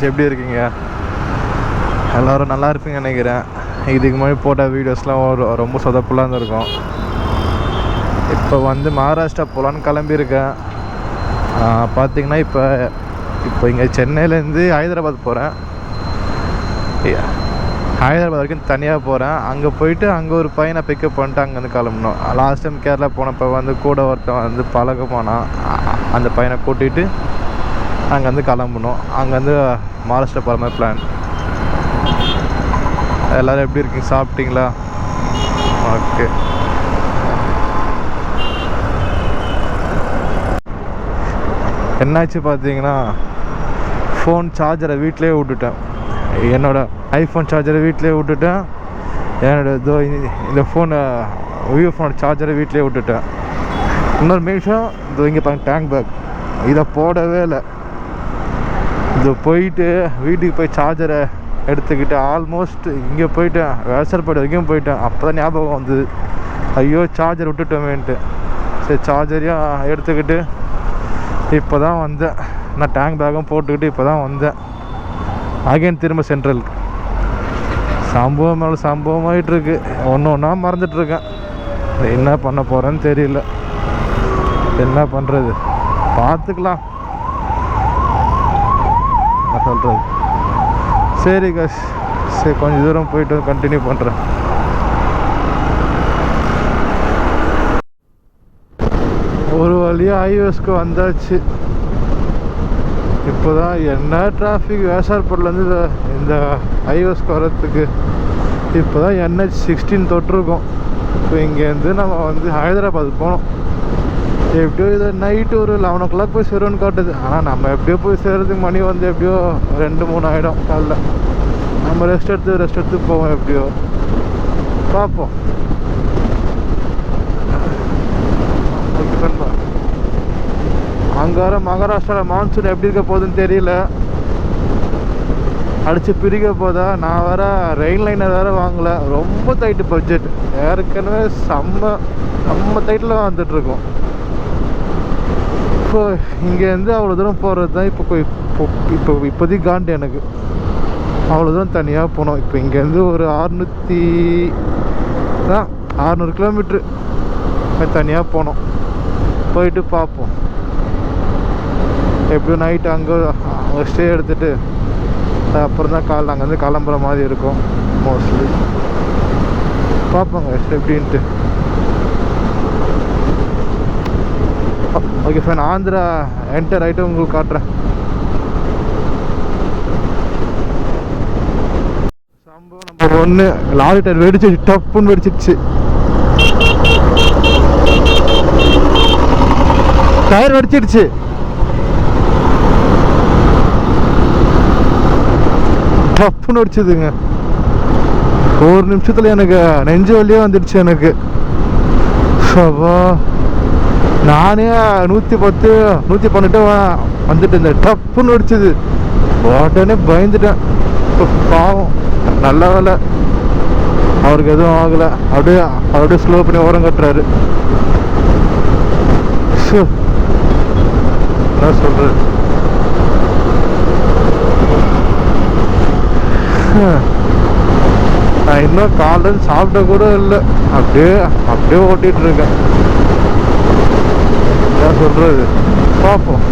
எப்படி இருக்கீங்க? எல்லோரும் நல்லா இருப்பீங்கன்னு நினைக்கிறேன். இதுக்கு முன்னாடி போட்ட வீடியோஸ்லாம் ரொம்ப சொதப்பலாக இருந்திருக்கும். இப்போ வந்து மகாராஷ்டிரா போகலான்னு கிளம்பியிருக்கேன். பார்த்திங்கன்னா இப்போ இங்கே சென்னையிலேருந்து ஹைதராபாத் போகிறேன். ஹைதராபாத் வரைக்கும் தனியாக போகிறேன். அங்கே போயிட்டு அங்கே ஒரு பையனை பிக்கப் பண்ணிட்டு அங்கேருந்து கிளம்பணும். லாஸ்ட் டைம் கேரளா போனப்போ வந்து கூட ஒருத்தன் வந்து பழக்கமானான். அந்த பையனை கூட்டிகிட்டு அங்கேருந்து கிளம்பணும். அங்கேருந்து மகாராஷ்டிரா போகிற மாதிரி பிளான். எல்லோரும் எப்படி இருக்கீங்க? சாப்பிட்டீங்களா? ஓகே. என்னாச்சு பார்த்தீங்கன்னா, ஃபோன் சார்ஜரை வீட்டிலே விட்டுட்டேன். என்னோடய ஐஃபோன் சார்ஜரை வீட்டிலே விட்டுட்டேன். என்னோட இந்த ஃபோனை விவோ ஃபோனோட சார்ஜரை வீட்டிலே விட்டுட்டேன். இன்னொரு நிமிஷம் இங்கே பாருங்க, டேங்க் பேக் இதை போடவே இல்லை. இது போயிட்டு வீட்டுக்கு போய் சார்ஜரை எடுத்துக்கிட்டு ஆல்மோஸ்ட் இங்கே போயிட்டேன், வேசல்பாடு வரைக்கும் போயிட்டேன். அப்போ தான் ஞாபகம் வந்தது, ஐயோ சார்ஜர் விட்டுட்டோமேன்ட்டு. சரி, சார்ஜரையும் எடுத்துக்கிட்டு இப்போ தான் வந்தேன். நான் டேங்க் பேக்கும் போட்டுக்கிட்டு இப்போ தான் வந்தேன். அகைன் திரும்ப சென்ட்ரலுக்கு. சம்பவம் மேலே சம்பவம் ஆகிட்டுருக்கு. ஒன்றா மறந்துட்டுருக்கேன். என்ன பண்ண போகிறேன்னு தெரியல. என்ன பண்ணுறது, பார்த்துக்கலாம் சொல்கிறது. சரி காஷ், சரி கொஞ்சம் தூரம் போயிட்டு கண்டினியூ பண்ணுறேன். ஒரு வழியாக ஹைவேஸ்க்கு வந்தாச்சு. இப்போ தான் என்ன டிராஃபிக் வேசார்பட்லேருந்து இந்த ஹைவேஸ்க்கு வர்றதுக்கு. இப்போ தான் NH16 தொட்டிருக்கோம். இப்போ இங்கேருந்து நம்ம வந்து ஹைதராபாத் போனோம். எப்படியோ இதை நைட்டு ஒரு 11 o'clock போய் சேருவோன்னு காட்டுது. ஆனால் நம்ம எப்படியோ போய் சேர்றதுக்கு மணி வந்து எப்படியோ 2-3 ஆகிடும் காலைல. நம்ம ரெஸ்ட் எடுத்து போவோம். எப்படியோ பார்ப்போம். ஓகே பண்ணுவா. அங்கே வர மகாராஷ்டிராவில் மான்சூன் எப்படி இருக்க போகுதுன்னு தெரியல. அடித்து பிரிக்க போதா. நான் வேறு ரெயின் லைனர் வேறு வாங்கலை. ரொம்ப டைட்டு பட்ஜெட். ஏற்கனவே செம்ம டைட்டில் வந்துட்டுருக்கோம். இப்போ இங்கேருந்து அவ்வளோ தூரம் போகிறது தான் இப்போதைக்கு காண்டு எனக்கு. அவ்வளோ தூரம் தனியாக போனோம். இப்போ இங்கேருந்து ஒரு 600 கிலோமீட்ரு தனியாக போனோம். போயிட்டு பார்ப்போம். எப்படியும் நைட்டு அங்கே ஸ்டே எடுத்துகிட்டு அப்புறம் தான் காலைல அங்கேருந்து கிளம்புற மாதிரி இருக்கும் மோஸ்ட்லி. பார்ப்போங்க எப்படின்ட்டு. Okay fine. ஆந்திரா என்டர் ஆகிட்டு உங்களுக்கு காட்டுறேன். சம்பவம் நம்பர் 1, லாரி டயர் வெடிச்சு டப்புன்னு வெடிச்சிடுச்சு. டயர் வெடிச்சிடுச்சு. டப்புன்னு வெடிச்சதுங்க. ஒரு நிமிஷத்துல எனக்கு நெஞ்சு வலியே வந்துடுச்சு எனக்கு. நானே 110 112 வந்துட்டு இருந்தேன். டப்புன்னு வெடிச்சது. உடனே பயந்துட்டேன். பாவம், நல்ல வேலை அவருக்கு எதுவும் ஆகலை. அப்படியே ஸ்லோ பண்ணி ஓரம் கட்டுறாரு. என்ன சொல்றது, நான் இன்னும் காலைல சாப்பிட கூட இல்லை. அப்படியே ஓட்டிட்டு இருக்கேன். என்ன சொல்றது, பார்ப்போம்.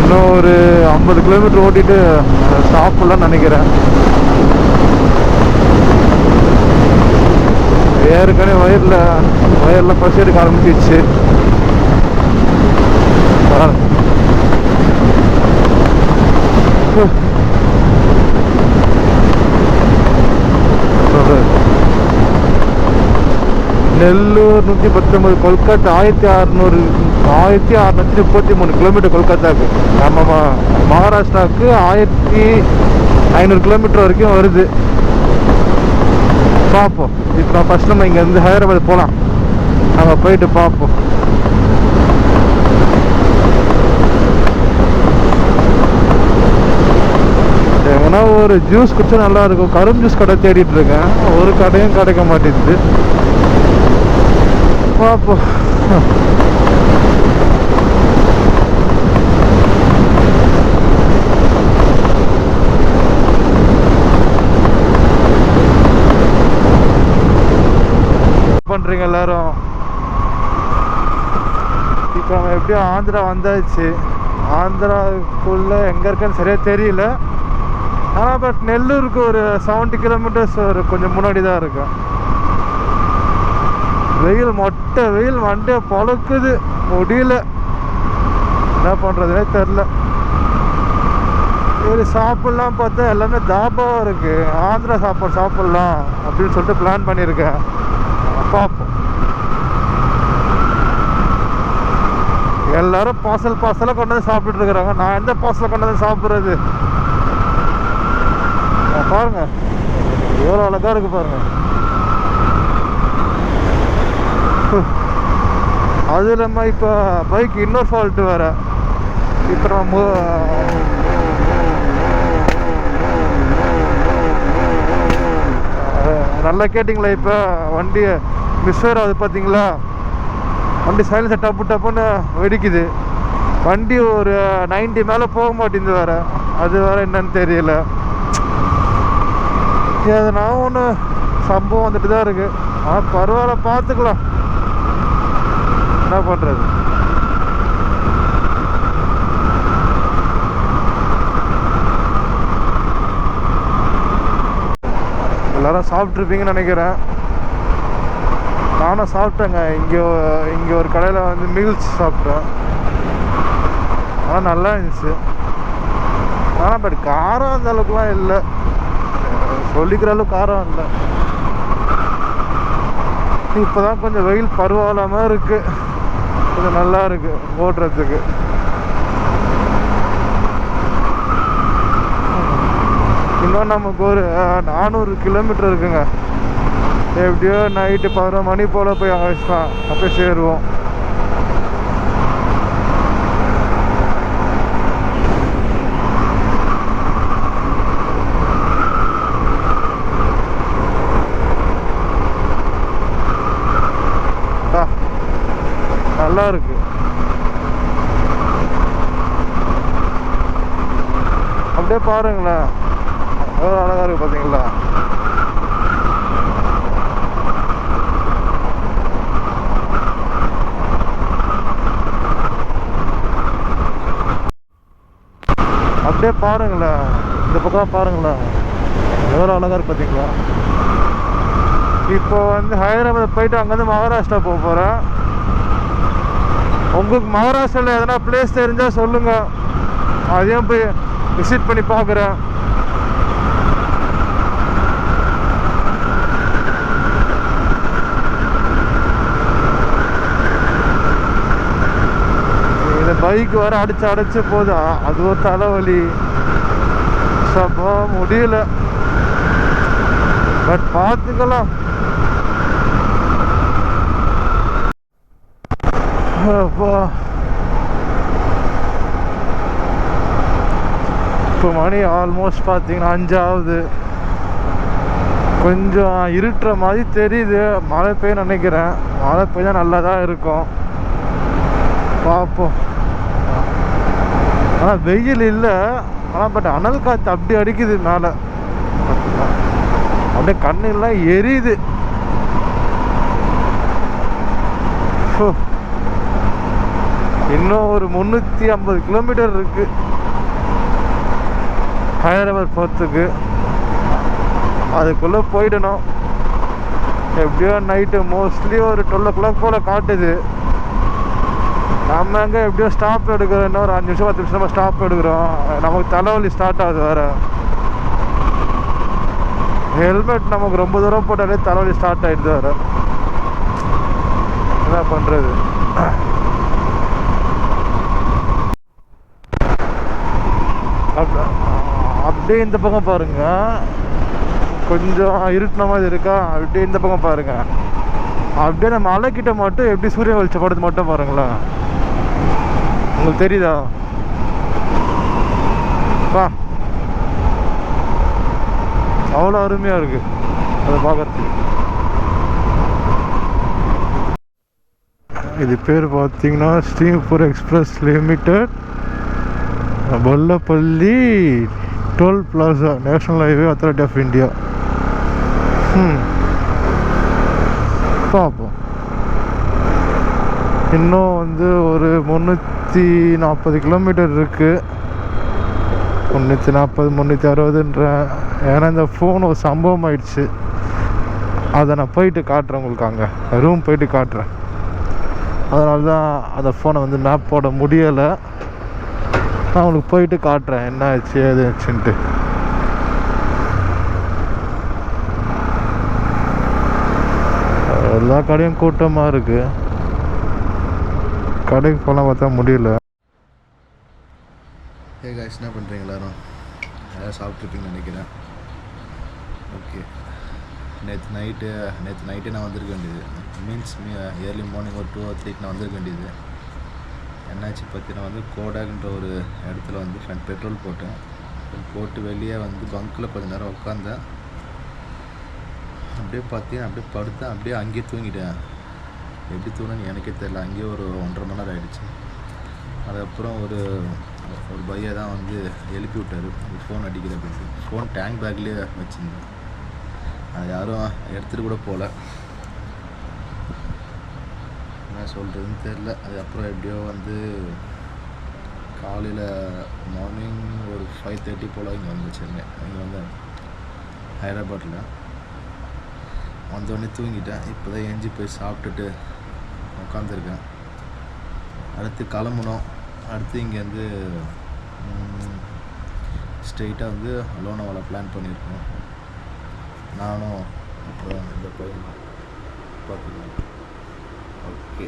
இன்னும் ஒரு 50 கிலோமீட்டர் ஓட்டிட்டு சாப்பிடலான்னு நினைக்கிறேன். ஏற்கனவே வயரில் பசி எடுக்க ஆரம்பிச்சிச்சு. நெல்லூர் 119, கொல்கத்தா 1633 கிலோமீட்டர் கொல்கத்தாவுக்கு. நம்ம மகாராஷ்டிராவுக்கு 1500 கிலோமீட்டர் வரைக்கும் வருது. பார்ப்போம். இப்போ ஃபஸ்ட் நம்ம இங்கேருந்து ஹைதராபாத் போகலாம். நம்ம போயிட்டு பார்ப்போம். எங்கன்னா ஒரு ஜூஸ் குடிச்சா நல்லா இருக்கும். கரும்பு ஜூஸ் கடை தேடிட்டு இருக்கேன். ஒரு கடையும் கிடைக்க மாட்டேங்குது. பார்ப்போம். பண்ணுறீங்க எல்லோரும்? இப்போ நம்ம எப்படியும் ஆந்திரா வந்தாச்சு. ஆந்திராவுக்குள்ளே எங்கே இருக்குன்னு சரியாக தெரியல. ஆனால் பட் நெல்லூருக்கு ஒரு 70 கிலோமீட்டர்ஸ் ஒரு கொஞ்சம் முன்னாடி தான் இருக்கும். வெயில் மொட்டை வெயில் வண்டியை பழக்குது, முடியல, என்ன பண்ணுறதுனே தெரில. சரி சாப்பிட்லாம் பார்த்தா எல்லாமே தாபாவாக இருக்குது. ஆந்திரா சாப்பாடு சாப்பிட்லாம் அப்படின்னு சொல்லிட்டு பிளான் பண்ணியிருக்கேன். பார்ப்போம். எல்லோரும் பார்சலாக கொண்டு வந்து சாப்பிட்டுருக்குறாங்க. நான் எந்த பார்சலை கொண்டு வந்து சாப்பிட்றது? பாருங்கள் எவ்வளோ அழகாக இருக்குது பாருங்கள். அது இல்லாமல் இப்போ பைக் இன்னொரு ஃபால்ட்டு வேறு. இப்போ நம்ம நல்லா கேட்டிங்களா? இப்போ வண்டி மிஸ்ஃபயர் ஆகுது பார்த்தீங்களா? வண்டி சைலன்ஸை டப்புன்னு வெடிக்குது. வண்டி ஒரு 90 மேலே போக மாட்டேங்குது வேறு. அது வேறு என்னன்னு தெரியல. எதுனா ஒன்று சம்பவம் வந்துட்டு தான் இருக்குது. ஆனால் பரவாயில்ல, பார்த்துக்கலாம், என்ன பண்ணுறது. எல்லோரும் சாப்பிட்ருப்பீங்கன்னு நினைக்கிறேன். நானும் சாப்பிட்டேங்க. இங்கே ஒரு கடையில் வந்து மீல்ஸ் சாப்பிட்டேன். ஆனால் நல்லா இருந்துச்சு. ஆனால் பட் காரம் அந்த அளவுக்குலாம் இல்லை, சொல்லிக்கிற அளவுக்கு காரம் இல்லை. இப்போ தான் கொஞ்சம் வெயில் பரவாயில்லாமல் இருக்குது, கொஞ்சம் நல்லா இருக்குது ஓட்டுறதுக்கு. இன்னும் நமக்கு ஒரு 400 கிலோமீட்டர் இருக்குங்க. எப்படியோ நைட்டு 11 மணி போல் போய் அப்போ சேருவோம். நல்லா இருக்கு. அப்படியே பாருங்களேன், எவ்வளோ அழகாக இருக்கு பார்த்தீங்களா? அப்படியே பாருங்களேன், இந்த பக்கம் பாருங்களேன், எவ்வளோ அழகாக இருக்கு பார்த்தீங்களா? இப்போ வந்து ஹைதராபாத் போயிட்டு அங்கேருந்து மகாராஷ்டிரா போக போகிறேன். உங்களுக்கு மகாராஷ்டிராவில் எதனா பிளேஸ் தெரிஞ்சால் சொல்லுங்கள், அதையும் போய் விசிட் பண்ணி பார்க்குறேன். இந்த பைக் வர அடிச்சு போதா, அது ஒரு தலைவலி, சப்பா முடியல. பட் பார்த்துக்கலாம். இப்போ மணி ஆல்மோஸ்ட் பார்த்தீங்கன்னா 5 ஆகுது. கொஞ்சம் இருட்டுற மாதிரி தெரியுது. மழை பெய்ய நினைக்கிறேன். மழை பெய்ஞ்சால் நல்லா தான் இருக்கும், பார்ப்போம். ஆனால் வெயில் இல்லை, ஆனால் பட் அனல் காற்று அப்படி அடிக்குது மேலே, அப்படியே கண்ணெல்லாம் எரியுது. இன்னும் ஒரு 350 கிலோமீட்டர் இருக்கு ஹைதராபாத் போகிறதுக்கு. அதுக்குள்ளே போயிடணும். எப்படியோ நைட்டு மோஸ்ட்லி ஒரு 12 o'clock போல் காட்டுது. நம்ம எங்கே எப்படியோ ஸ்டாப் எடுக்கிறோம், இன்னும் ஒரு 5 நிமிஷம் 10 நிமிஷம் நம்ம ஸ்டாப் எடுக்கிறோம். நமக்கு தலைவலி ஸ்டார்ட் ஆகுது வேறு. ஹெல்மெட் நமக்கு ரொம்ப தூரம் போட்டாலே தலைவலி ஸ்டார்ட் ஆகிடுது வேறு. என்ன பண்ணுறது? அப்படியே இந்த பக்கம் பாருங்க, கொஞ்சம் இருட்டின மாதிரி இருக்கா? அப்படியே இந்த பக்கம் பாருங்க, அப்படியே நம்ம மலைக்கிட்ட மட்டும் எப்படி சூரிய வெளிச்சப்படுது மட்டும் பாருங்களேன். உங்களுக்கு தெரியுதா? பா, அவ்வளோ அருமையாக இருக்கு அதை பார்க்கறதுக்கு. இது பேர் பார்த்தீங்கன்னா Sripur express limited, Pollapalli toll plaza, national highway authority of India. பார்ப்போம். இன்னும் வந்து ஒரு 340 கிலோமீட்டர் இருக்குது. 340 360ன்ற. ஏன்னா இந்த ஃபோன் ஒரு சம்பவம் ஆயிடுச்சு. அதை நான் போயிட்டு காட்டுறேன் உங்களுக்கு, அங்கே ரூம் போயிட்டு காட்டுறேன். அதனால தான் அந்த ஃபோனை வந்து மேப் போட முடியலை. நான் உங்களுக்கு போயிட்டு காட்டுறேன் என்ன ஆச்சு ஏது ஆச்சுன்ட்டு. எல்லா கடையும் கூட்டமாக இருக்குது. கடைக்கு போனால் பார்த்தா முடியல. காய்ஸ், என்ன பண்ணுறீங்க எல்லோரும்? சாப்பிட்ருப்பீங்கன்னு நினைக்கிறேன். ஓகே, நேற்று நைட்டு நான் வந்திருக்க வேண்டியது. மீன்ஸ் ஏர்லி மார்னிங் ஒரு 2 or 3 நான் வந்திருக்க வேண்டியது. என்னாச்சு பார்த்தீங்கன்னா வந்து கோடாக்ன்ற ஒரு இடத்துல வந்து பெட்ரோல் போட்டு வெளியே வந்து பங்க்கில் கொஞ்சம் நேரம் உட்காந்தேன். அப்படியே பார்த்தீங்கன்னா அப்படியே படுத்தேன். அப்படியே அங்கேயே தூங்கிட்டேன். எப்படி தூணுன்னு எனக்கே தெரியல. அங்கேயே ஒரு 1.5 மணி நேரம் ஆகிடுச்சு. அதுக்கப்புறம் ஒரு பையை தான் வந்து எழுப்பி விட்டார். ஃபோன் அடிக்கிற பேசி. ஃபோன் டேங்க் பேக்லேயே வச்சுருந்தேன். அது யாரும் எடுத்துகிட்டு கூட போகல. என்ன சொல்கிறதுன்னு தெரில. அதுக்கப்புறம் எப்படியோ வந்து காலையில் மார்னிங் ஒரு 5:30 போல் இங்கே வந்துச்சுங்க. இங்கே வந்து ஹைதராபாத்தில் வந்தோடனே தூங்கிட்டேன். இப்போ தான் ஏஞ்சி போய் சாப்பிட்டுட்டு உட்காந்துருக்கேன். அடுத்து கிளம்பணும். அடுத்து இங்கேருந்து ஸ்ட்ரெயிட்டாக வந்து லோனாவாலா பிளான் பண்ணியிருக்கோம். நானும் அப்புறம் இந்த பையன் பார்த்துக்கலாம். ஓகே.